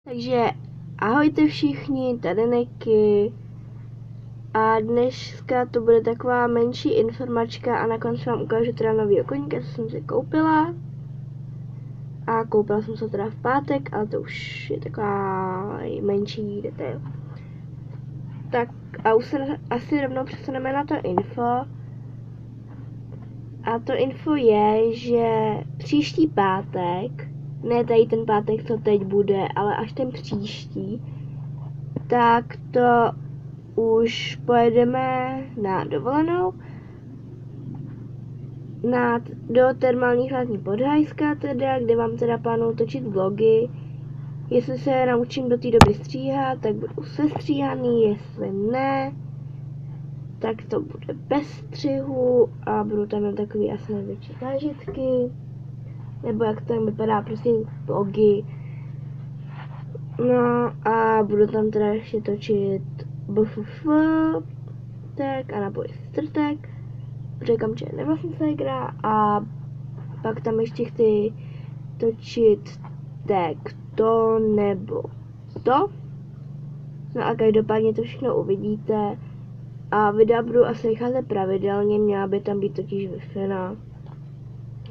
Takže ahojte všichni, tady Niky. A dneska to bude taková menší informačka a nakonec vám ukážu teda novýho koníka, co jsem si koupila. A koupila jsem se teda v pátek, ale to už je taková menší detail. Tak a už se asi rovnou přesuneme na to info. A to info je, že příští pátek, ne tady ten pátek, co teď bude, ale až ten příští, tak to už pojedeme na dovolenou do termálních lázní Podhajska teda, kde vám teda plánuju točit vlogy. Jestli se naučím do té doby stříhat, tak budu sestříhaný, jestli ne, tak to bude bez střihu a budu tam na takový asi největší zážitky, nebo jak to tam vypadá, prostě vlogy. No a budu tam teda ještě točit BFF, tak a napojit strtek, říkám, že nevlastní ségra a pak tam ještě chci točit tak to nebo to. No a každopádně to všechno uvidíte a videa budu asi vycházet pravidelně, měla by tam být totiž Wi-Fi, no.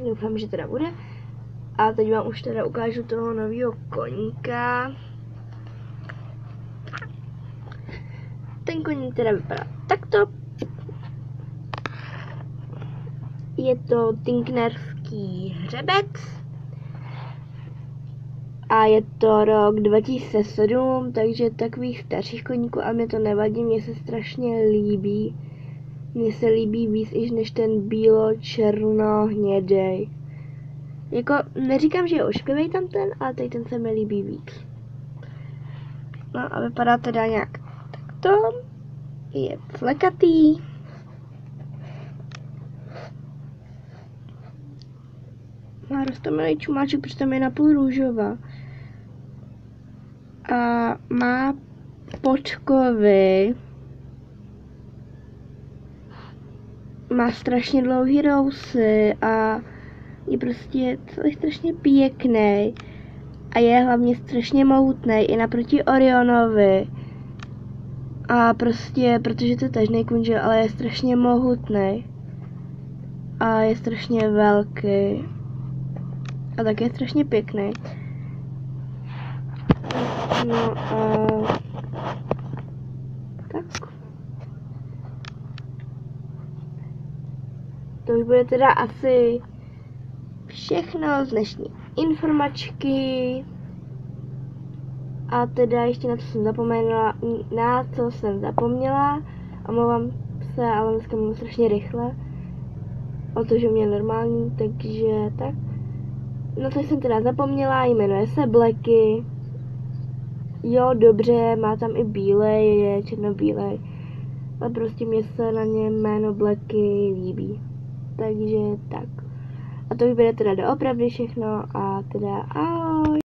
Doufám, že teda bude. A teď vám už teda ukážu toho nového koníka. Ten koník teda vypadá takto. Je to Tinknerský hřebec. A je to rok 2007, takže takových starších koníků, ale mě to nevadí, mně se strašně líbí. Mně se líbí víc iž než ten bílo-černo-hnědej. Jako, neříkám, že je ošklivý tam ten, ale tady ten se mi líbí víc. No a vypadá teda nějak takto. Je flekatý. Má roztomilý čumáček, protože tam je napůl růžová. A má podkovy. Má strašně dlouhý rousy a je prostě celý strašně pěkný. A je hlavně strašně mohutný i naproti Orionovi. A prostě, protože to je tažný kůň, ale je strašně mohutný. A je strašně velký. A tak je strašně pěkný. No a tak. To už bude teda asi všechno z dnešní informačky. A teda ještě na co jsem zapomněla. Omlouvám se, ale dneska mám strašně rychle. O to, že mě je normální, takže tak. No to jsem teda zapomněla, jmenuje se Blacky. Jo, dobře, má tam i bílej, je černobílej. Ale prostě mě se na něm jméno Blacky líbí. Takže tak. A to už bude teda doopravdy všechno a teda ahoj.